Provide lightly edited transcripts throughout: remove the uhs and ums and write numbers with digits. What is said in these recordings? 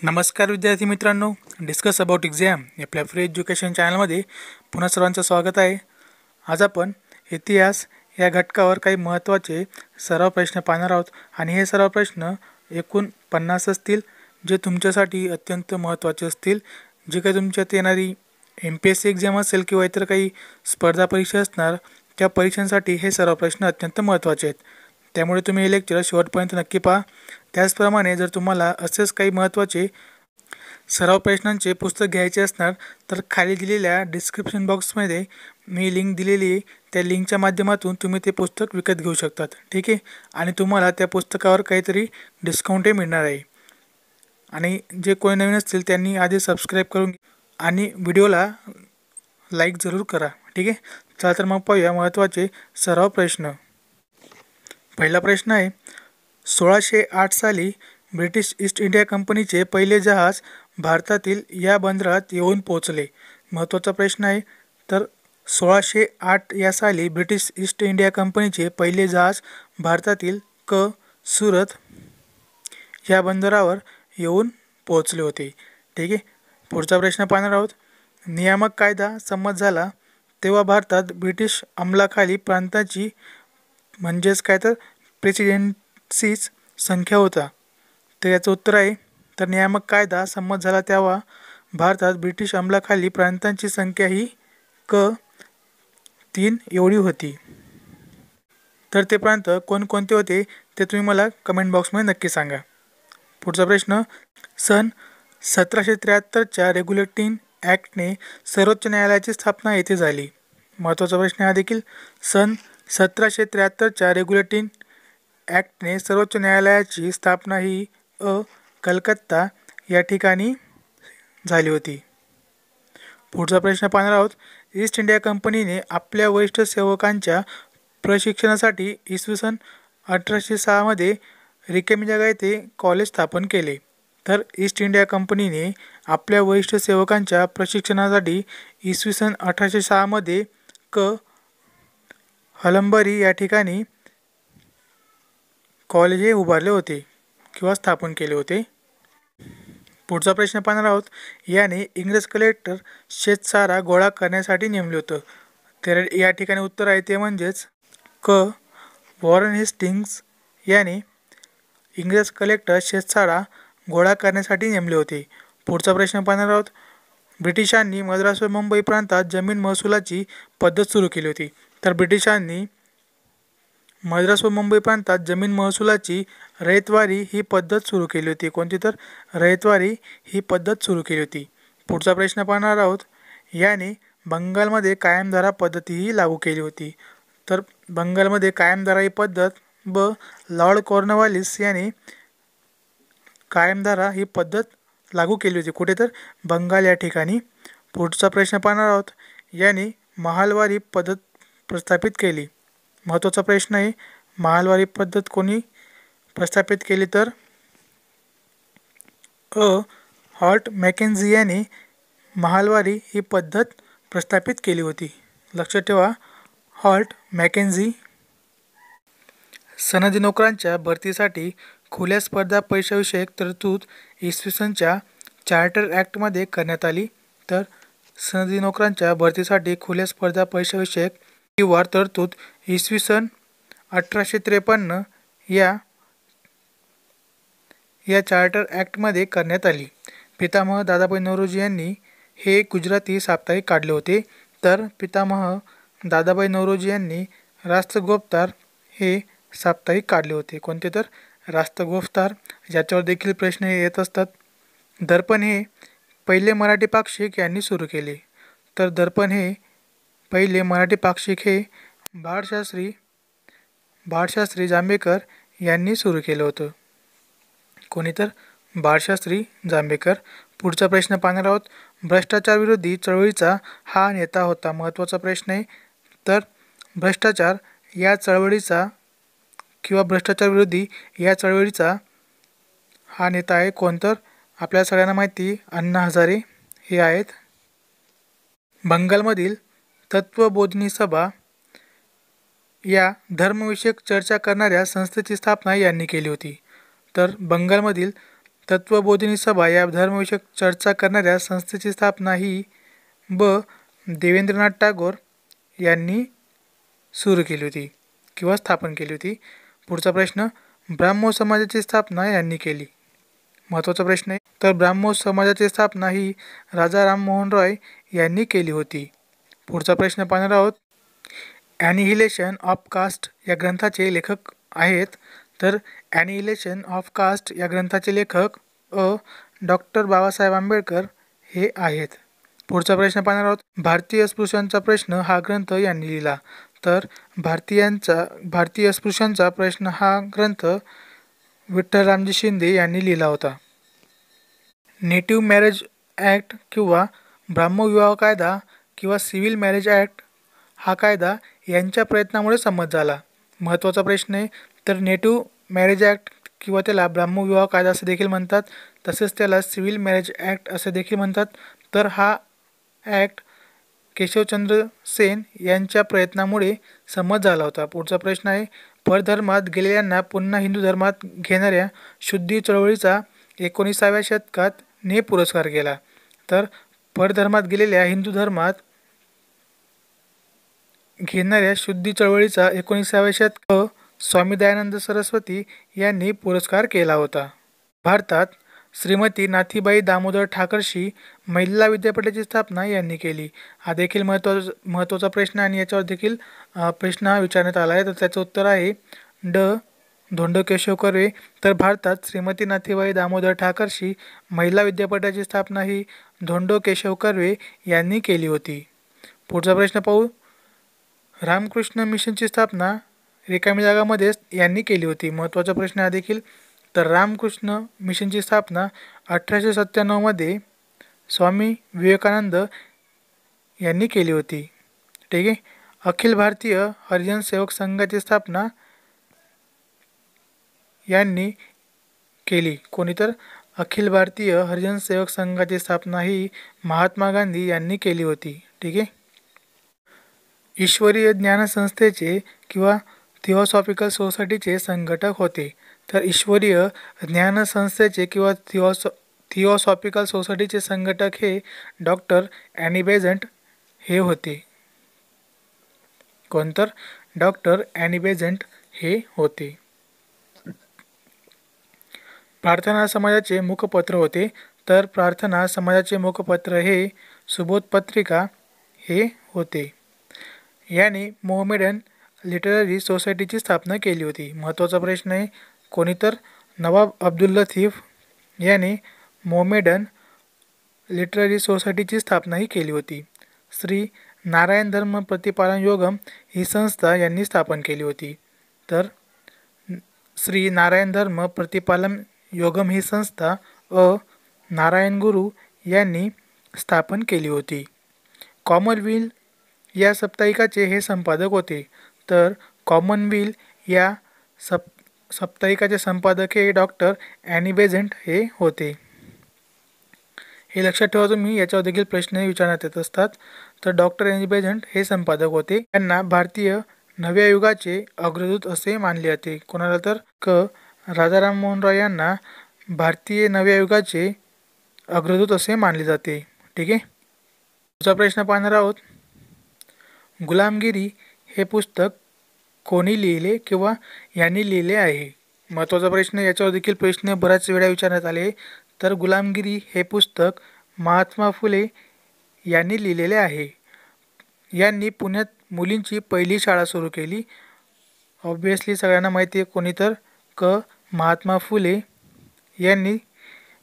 नमस्कार विद्यार्थी मित्रांनो, डिस्कस अबाउट एक्झाम या आपल्या फ्री एज्युकेशन चॅनलमध्ये पुन्हा सर्वांचं स्वागत आहे। आज आपण इतिहास या घटकावर काही महत्त्वाचे सराव प्रश्न पाहणार आहोत आणि हे सराव प्रश्न एकूण 50 असतील, जे तुमच्यासाठी अत्यंत महत्त्वाचे असतील। जे काही तुमच्यात येणारी MPSC एक्झाम असेल किंवा इतर काही स्पर्धा परीक्षा असणार, त्या परीक्षांसाठी हे सराव प्रश्न अत्यंत महत्त्वाचे आहेत। त्यामुळे तुम्ही हे लेक्चर शेवटपर्यंत नक्की पहा। त्याचप्रमाणे जर तुम्हाला असेच काही महत्त्वाचे सराव प्रश्नांचे पुस्तक घ्यायचे असणार तर खाली दिलेल्या डिस्क्रिप्शन बॉक्समध्ये मी लिंक दिलेली आहे, त्या लिंकच्या माध्यमातून तुम्ही ते पुस्तक विकत घेऊ शकतात, ठीक आहे। आणि तुम्हाला त्या पुस्तकावर काहीतरी डिस्काउंटही मिळणार आहे। आणि जे कोणी नवीन असतील त्यांनी आधी सबस्क्राईब करून आणि व्हिडिओला लाईक जरूर करा, ठीक आहे। चला तर मग पाहूया महत्त्वाचे सराव प्रश्न। पहिला प्रश्न आहे, 1608 साली ब्रिटिश ईस्ट इंडिया कंपनीचे पहिले जहाज भारतातील या बंदरात येऊन पोहोचले। महत्त्वाचा प्रश्न आहे। तर 1608 या साली ब्रिटिश ईस्ट इंडिया कंपनीचे पहिले जहाज भारतातील सुरत या बंदरावर येऊन पोहोचले होते, ठीक आहे। पुढचा प्रश्न पाहणार आहोत। नियामक कायदा संमत झाला तेव्हा भारतात ब्रिटिश अंमलाखाली प्रांतांची म्हणजेच काय तर प्रेसिडेन्सीज संख्या होता। तर याचं उत्तर आहे, तर नियामक कायदा संमत झाला तेव्हा भारतात ब्रिटिश अंमलाखाली प्रांतांची संख्या ही 3 एवढी होती। तर ते प्रांत कोणकोणते होते ते तुम्ही मला कमेंट बॉक्समध्ये नक्की सांगा। पुढचा प्रश्न, सन 1773च्या रेग्युलेटिंग ॲक्टने सर्वोच्च न्यायालयाची स्थापना येथे झाली। महत्त्वाचा प्रश्न हा देखील। सन 1773च्या रेग्युलेटिंग ॲक्टने सर्वोच्च न्यायालयाची स्थापना ही कलकत्ता या ठिकाणी झाली होती। पुढचा प्रश्न पाहणार आहोत। ईस्ट इंडिया कंपनीने आपल्या वरिष्ठ सेवकांच्या प्रशिक्षणासाठी इसवी सन 1806 मध्ये रिकामेजगा येथे कॉलेज स्थापन केले। तर ईस्ट इंडिया कंपनीने आपल्या वरिष्ठ सेवकांच्या प्रशिक्षणासाठी इसवी सन 1806 मध्ये हलंबरी या ठिकाणी कॉलेज हे उभारले होते किंवा स्थापन केले होते। पुढचा प्रश्न पाहणार आहोत। याने इंग्रज कलेक्टर शेतसारा गोळा करण्यासाठी नेमले होतं। तर या ठिकाणी उत्तर आहे ते म्हणजेच वॉरेन हेस्टिंग्स याने इंग्रज कलेक्टर शेतसारा गोळा करण्यासाठी नेमले होते। पुढचा प्रश्न पाहणार आहोत। ब्रिटिशांनी मद्रास व मुंबई प्रांतात जमीन महसुलाची पद्धत सुरू केली होती। तर ब्रिटिशांनी मद्रास व मुंबई प्रांतात जमीन महसुलाची रयतवारी ही पद्धत सुरू केली होती। कोणती? तर रयतवारी ही पद्धत सुरू केली होती। पुढचा प्रश्न पाहणार आहोत। याने बंगालमध्ये कायमधारा पद्धतीही लागू केली होती। तर बंगालमध्ये कायमधारा ही पद्धत लॉर्ड कॉर्नवालिस याने कायमधारा ही पद्धत लागू केली होती। कुठे? तर बंगाल या ठिकाणी। पुढचा प्रश्न पाहणार आहोत। याने महालवारी पद्धत प्रस्थापित केली। महत्त्वाचा प्रश्न आहे, महालवारी पद्धत कोणी प्रस्थापित केली? तर हॉल्ट मॅकेन्झी याने महालवारी ही पद्धत प्रस्थापित केली होती। लक्षात ठेवा, हॉल्ट मॅकेन्झी। सनदी नोकरांच्या भरतीसाठी खुल्या स्पर्धा परीक्षाविषयक तरतूद इसवी सनच्या चार्टर ॲक्टमध्ये करण्यात आली। तर सनदी नोकरांच्या भरतीसाठी खुल्या स्पर्धा परीक्षाविषयक किंवा तरतूद इसवी सन 1853 या चार्टर ॲक्टमध्ये करण्यात आली। पितामह दादाभाई नौरोजी यांनी हे गुजराती साप्ताहिक काढले होते। तर पितामह दादाभाई नौरोजी यांनी राष्ट्रगोपतार हे साप्ताहिक काढले होते। कोणते? तर राष्ट्रगोपतार। याच्यावर देखील प्रश्न येत असतात। दर्पण हे पहिले मराठी पाक्षिक यांनी सुरू केले। तर दर्पण हे पहिले मराठी पाक्षिक हे बाळशास्त्री जांभेकर यांनी सुरू केलं होतं। कोणी? तर बाळशास्त्री जांभेकर। पुढचा प्रश्न पाहणार आहोत। भ्रष्टाचार विरोधी चळवळीचा हा नेता होता। महत्त्वाचा प्रश्न आहे। तर भ्रष्टाचार या चळवळीचा किंवा भ्रष्टाचार विरोधी या चळवळीचा हा नेता आहे कोण? तर आपल्या सगळ्यांना माहिती अण्णा हजारे हे आहेत। बंगालमधील तत्वबोधिनी सभा या धर्मविषयक चर्चा करणाऱ्या संस्थेची स्थापना यांनी केली होती। तर बंगालमधील तत्वबोधिनी सभा या धर्मविषयक चर्चा करणाऱ्या संस्थेची स्थापना ही ब. देवेंद्रनाथ टागोर यांनी सुरू केली होती किंवा स्थापन केली होती. पुढचा प्रश्न, ब्राह्मो समाजाची स्थापना यांनी केली. महत्त्वाचा प्रश्न आहे. तर ब्राह्मो समाजाची स्थापना ही राजा राममोहन रॉय यांनी केली होती. पुढचा प्रश्न पाहणार आहोत. ॲनिहिलेशन ऑफ कास्ट या ग्रंथाचे लेखक आहेत. तर ॲनिहिलेशन ऑफ कास्ट या ग्रंथाचे लेखक डॉक्टर बाबासाहेब आंबेडकर हे आहेत. पुढचा प्रश्न पाहणार आहोत. भारतीय अस्पृश्यांचा प्रश्न हा ग्रंथ यांनी लिहिला. तर भारतीय अस्पृश्यांचा प्रश्न हा ग्रंथ विठ्ठलरामजी शिंदे यांनी लिहिला होता. नेटिव्ह मॅरेज ॲक्ट किंवा ब्राह्मविवाह कायदा किंवा सिव्हिल मॅरेज ॲक्ट हा कायदा यांच्या प्रयत्नामुळे संमत झाला. महत्त्वाचा प्रश्न आहे. तर नेटिव्ह मॅरेज ॲक्ट किंवा त्याला ब्राह्मविवाह कायदा असे देखील म्हणतात, तसेच त्याला सिव्हिल मॅरेज ॲक्ट असे देखील म्हणतात. तर हा ॲक्ट केशवचंद्र सेन यांच्या प्रयत्नामुळे संमत झाला होता. पुढचा प्रश्न आहे. परधर्मात गेलेल्यांना पुन्हा हिंदू धर्मात घेणाऱ्या शुद्धी चळवळीचा 19व्या शतकात ने पुरस्कार केला. तर परधर्मात गेलेल्या हिंदू धर्मात घेणाऱ्या शुद्धी चळवळीचा 19व्या शतकात स्वामी दयानंद सरस्वती यांनी पुरस्कार केला होता. भारतात श्रीमती नाथीबाई दामोदर ठाकरसी महिला विद्यापीठाची स्थापना यांनी केली. हा देखील महत्त्वाचा प्रश्न आणि याच्यावर देखील प्रश्न विचारण्यात आला आहे. तर त्याचं उत्तर आहे ड. धोंडो केशव कर्वे. तर भारतात श्रीमती नाथीबाई दामोदर ठाकरसी महिला विद्यापीठाची स्थापना ही धोंडो केशव कर्वे यांनी केली होती. पुढचा प्रश्न पाहू. रामकृष्ण मिशनची स्थापना रिकामी जागामध्ये यांनी केली होती. महत्त्वाचा प्रश्न हा देखील. तर रामकृष्ण मिशनची स्थापना 1897 स्वामी विवेकानंद यांनी केली होती. ठीक आहे. अखिल भारतीय हरिजन सेवक संघाची स्थापना यांनी केली. कोणी? तर अखिल भारतीय हरिजन सेवक संघाची स्थापना ही महात्मा गांधी यांनी केली होती. ठीक आहे. ईश्वरीय ज्ञान संस्थेचे किंवा थिओसॉफिकल सोसायटीचे संघटक होते. तर ईश्वरीय ज्ञान संस्थेचे किंवा थिओसॉफिकल सोसायटीचे संघटक हे डॉक्टर ॲनी बेझंट हे होते. कोणतर? डॉक्टर ॲनी बेझंट हे होते. प्रार्थना समाजाचे मुखपत्र होते. तर प्रार्थना समाजाचे मुखपत्र हे सुबोध पत्रिका हे होते. याने मोहमेडन लिटररी सोसायटीची स्थापना केली होती. महत्त्वाचा प्रश्न आहे. कोणी? तर नवाब अब्दुल लतीफ याने मोहमेडन लिटररी सोसायटीची स्थापनाही केली होती. श्री नारायण धर्म प्रतिपालन योगम ही संस्था यांनी स्थापन केली होती. तर श्री नारायण धर्म प्रतिपालन योगम ही संस्था नारायण गुरु यांनी स्थापन केली होती. कॉमनवेल्थ या साप्ताहिकाचे हे संपादक होते. तर कॉमनवेल्थ या साप्ताहिकाचे संपादक हे डॉक्टर ॲनी बेझंट हे होते. हे लक्षात ठेवा तुम्ही, याच्यावर देखील प्रश्न विचारण्यात येत असतात. तर डॉक्टर ॲनी बेझंट हे संपादक होते. त्यांना भारतीय नव्या युगाचे अग्रदूत असे मानले जाते. कोणाला? तर राजा राममोहन रॉय यांना भारतीय नव्या युगाचे अग्रदूत असे मानले जाते. ठीक आहे. पुढचा प्रश्न पाहणार आहोत. गुलामगिरी हे पुस्तक कोणी लिहिले किंवा यांनी लिहिले आहे? महत्त्वाचा प्रश्न. याच्यावर देखील प्रश्न बऱ्याच वेळा विचारण्यात आले. तर गुलामगिरी हे पुस्तक महात्मा फुले यांनी लिहिलेले आहे. यांनी पुण्यात मुलींची पहिली शाळा सुरू केली. ऑब्वियसली सगळ्यांना माहिती आहे. कोणी? तर महात्मा फुले यांनी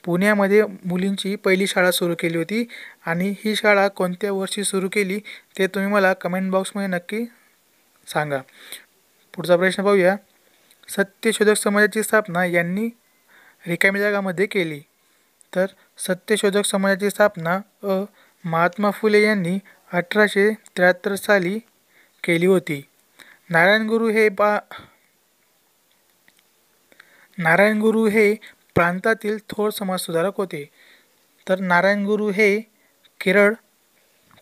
पुण्यामध्ये मुलींची पहिली शाळा सुरू केली होती. आणि ही शाळा कोणत्या वर्षी सुरू केली ते तुम्ही मला कमेंट बॉक्समध्ये नक्की सांगा. पुढचा प्रश्न पाहूया. सत्यशोधक समाजाची स्थापना यांनी रिकाम्या जागामध्ये केली. तर सत्यशोधक समाजाची स्थापना महात्मा फुले यांनी 1873 साली केली होती. नारायण गुरु हे प्रांतातील थोर समाजसुधारक होते. तर नारायण गुरु हे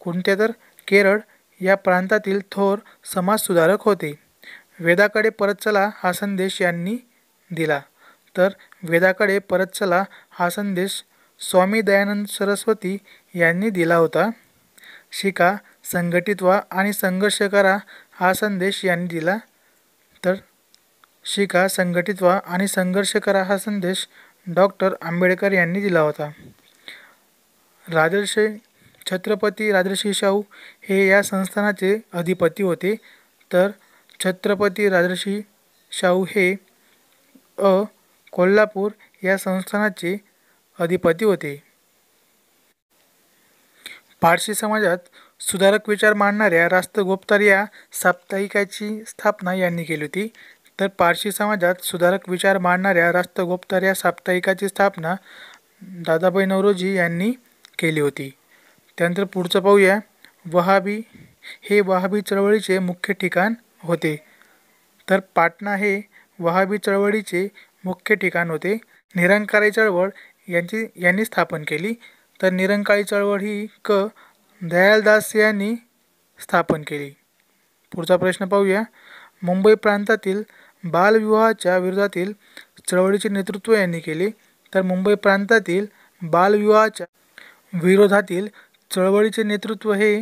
कोणत्या? तर केरळ या प्रांतातील थोर समाजसुधारक होते. वेदाकडे परत चला हा संदेश यांनी दिला. तर वेदाकडे परत चला हा संदेश स्वामी दयानंद सरस्वती यांनी दिला होता? शिका, संघटित व्हा आणि संघर्ष करा हा संदेश यांनी दिला. तर शिका, संघटित व्हा आणि संघर्ष करा हा संदेश डॉक्टर आंबेडकर यांनी दिला होता. राजर्षी छत्रपती राजर्षी शाहू हे या संस्थानाचे अधिपती होते. तर छत्रपती राजर्षी शाहू हे कोल्हापूर या संस्थानाचे अधिपती होते. पारशी समाजात सुधारक विचार मांडणाऱ्या राष्ट्रगोपतार या साप्ताहिकाची स्थापना यांनी केली होती. तर पारशी समाजात सुधारक विचार मांडणाऱ्या राष्ट्रगोपतार या साप्ताहिकाची स्थापना दादाभाई नौरोजी यांनी केली होती. त्यानंतर पुढचं पाहूया. वहाबी हे वहाबी चळवळीचे मुख्य ठिकाण होते. तर पाटणा हे वहाबी चळवळीचे मुख्य ठिकाण होते. निरंकारी चळवळ यांनी स्थापन केली. तर निरंकारी चळवळ ही दयालदास यांनी स्थापन केली. पुढचा प्रश्न पाहूया. मुंबई प्रांतातील बालविवाहाच्या विरोधातील चळवळीचे नेतृत्व यांनी केले. तर मुंबई प्रांतातील बालविवाहाच्या विरोधातील चळवळीचे नेतृत्व हे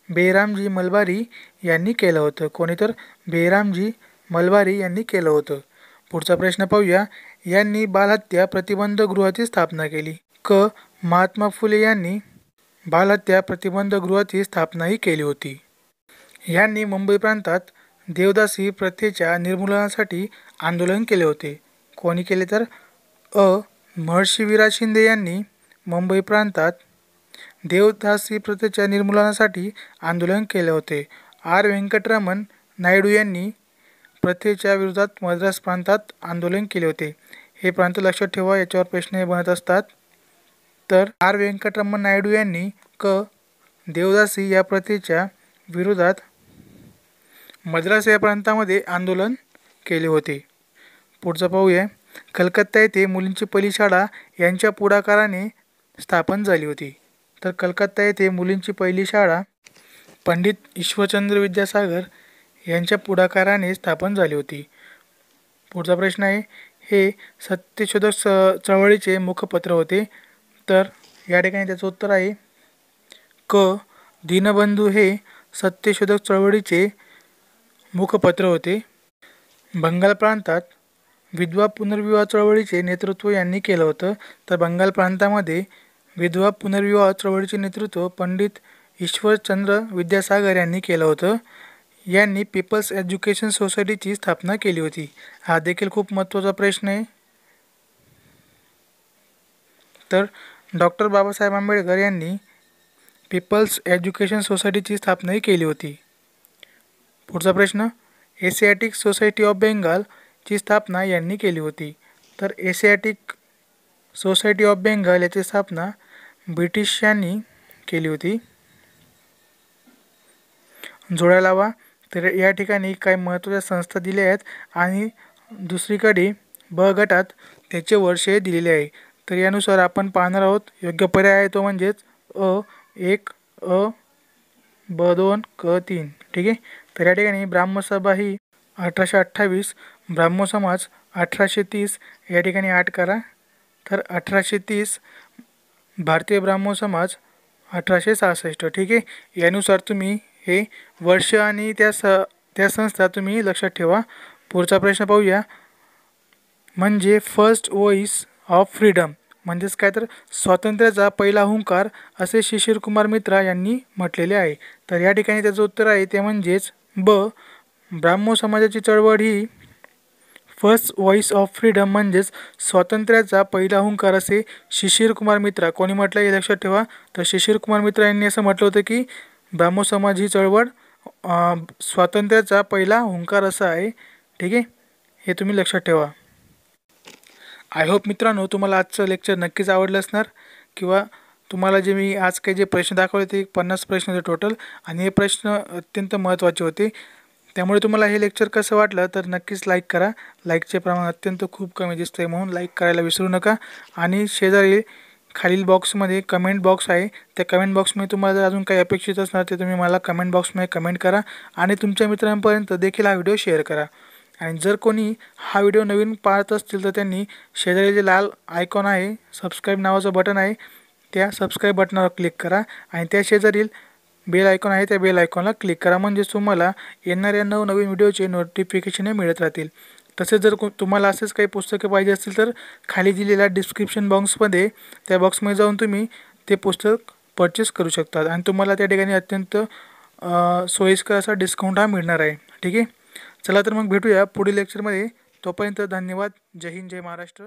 बेरामजी मलबारी यांनी केलं होतं. कोणी? तर बेरामजी मलबारी यांनी केलं होतं. पुढचा प्रश्न पाहूया. यांनी बालहत्या प्रतिबंध गृहाची स्थापना केली. महात्मा फुले यांनी बालहत्या प्रतिबंध गृहाची स्थापनाही केली होती. यांनी मुंबई प्रांतात देवदासी प्रथेच्या निर्मूलनासाठी आंदोलन केले होते. कोणी केले? तर महर्षी विराज शिंदे यांनी मुंबई प्रांतात देवदासी प्रथेच्या निर्मूलनासाठी आंदोलन केले होते. व्यंकटरमण नायडू यांनी प्रथेच्या विरोधात मद्रास प्रांतात आंदोलन केले होते. हे प्रांत लक्षात ठेवा, याच्यावर प्रश्न बनत असतात. तर व्यंकटरमण नायडू यांनी देवदासी या प्रथेच्या विरोधात मद्रास या प्रांतामध्ये आंदोलन केले होते. पुढचं पाहूया. कलकत्ता येथे मुलींची पहिली शाळा यांच्या पुढाकाराने स्थापन झाली होती. तर कलकत्ता येथे मुलींची पहिली शाळा पंडित ईश्वरचंद्र विद्यासागर यांच्या पुढाकाराने स्थापन झाली होती. पुढचा प्रश्न आहे. हे सत्यशोधक चळवळीचे मुखपत्र होते. तर या ठिकाणी त्याचं उत्तर आहे दीनबंधू हे सत्यशोधक चळवळीचे मुखपत्र होते. बंगाल प्रांतात विधवा पुनर्विवाह चळवळीचे नेतृत्व यांनी केलं होतं. तर बंगाल प्रांतामध्ये विधवा पुनर्विवाह चळवळीचे नेतृत्व पंडित ईश्वरचंद्र विद्यासागर यांनी केलं होतं. यांनी पीपल्स एज्युकेशन सोसायटीची स्थापना केली होती. हा देखील खूप महत्त्वाचा प्रश्न आहे. तर डॉक्टर बाबासाहेब आंबेडकर यांनी पीपल्स एज्युकेशन सोसायटीची स्थापनाही केली होती. पुढचा प्रश्न. एशियाटिक सोसायटी ऑफ बेंगालची स्थापना यांनी केली होती. तर एशियाटिक सोसायटी ऑफ बेंगाल याची स्थापना ब्रिटिशांनी केली होती. जोड्या लावा. तर या ठिकाणी काही महत्त्वाच्या संस्था दिल्या आहेत आणि दुसरीकडे ब गटात त्याचे वर्ष दिलेले आहे. तर यानुसार आपण पाहणार आहोत. योग्य पर्याय आहे तो म्हणजेच A1 B2 C3. ठीक आहे. तर या ठिकाणी ब्राह्मसभा ही 1828, ब्राह्मो समाज 1830, या ठिकाणी 8 करा. तर 1830 भारतीय ब्राह्मो समाज 1866. ठीक आहे. यानुसार तुम्ही हे वर्ष आणि त्या संस्था तुम्ही लक्षात ठेवा. पुढचा प्रश्न पाहूया. म्हणजे फर्स्ट व्हॉइस ऑफ फ्रीडम म्हणजेच काय? तर स्वातंत्र्याचा पहिला हुंकार असे शिशिरकुमार मित्रा यांनी म्हटलेले आहे. तर या ठिकाणी त्याचं उत्तर आहे ते म्हणजेच ब्राह्मो समाजाची चळवळ ही फर्स्ट व्हॉइस ऑफ फ्रीडम म्हणजेच स्वातंत्र्याचा पहिला हुंकार असे शिशिरकुमार मित्रा कोणी म्हटलं हे लक्षात ठेवा. तर शिशिरकुमार मित्रा यांनी असं म्हटलं होतं की ब्राह्मो समाज ही चळवळ स्वातंत्र्याचा पहिला हुंकार असा आहे. ठीक आहे. हे तुम्ही लक्षात ठेवा. आय होप मित्रांनो तुम्हाला आजचं लेक्चर नक्कीच आवडलं असणार किंवा तुम्हाला जे मी आज काही जे प्रश्न दाखवले ते 50 प्रश्न होते टोटल आणि हे प्रश्न अत्यंत महत्त्वाचे होते. त्यामुळे तुम्हाला हे लेक्चर कसं वाटलं तर नक्कीच लाईक करा. लाईकचे प्रमाण अत्यंत खूप कमी दिसतं आहे म्हणून लाईक करायला विसरू नका. आणि शेजारी खालील बॉक्समध्ये कमेंट बॉक्स आहे. त्या कमेंट बॉक्समध्ये तुम्हाला जर अजून काही अपेक्षित असणार ते तुम्ही मला कमेंट बॉक्समध्ये कमेंट करा आणि तुमच्या मित्रांपर्यंत देखील हा व्हिडिओ शेअर करा. आणि जर कोणी हा व्हिडिओ नवीन पाहत असतील तर त्यांनी शेजारी जे लाल आयकॉन आहे, सबस्क्राईब नावाचं बटन आहे, त्या सबस्क्राईब बटनावर क्लिक करा आणि त्या शेजारील बेल आयकॉन आहे त्या बेल आयकॉनला क्लिक करा, म्हणजेच तुम्हाला येणाऱ्या नवनवीन व्हिडिओचे नोटिफिकेशन मिळत राहतील. तसेच जर तुम्हाला असेच काही पुस्तके पाहिजे असतील तर खाली दिलेल्या डिस्क्रिप्शन बॉक्समध्ये त्या बॉक्समध्ये जाऊन तुम्ही ते पुस्तक परचेस करू शकतात आणि तुम्हाला त्या ठिकाणी अत्यंत सोयीस्कर असा डिस्काउंट हा मिळणार आहे. ठीक आहे, चला तर मग भेटूया पुढील लेक्चरमध्ये. तोपर्यंत धन्यवाद. जय हिंद, जय महाराष्ट्र.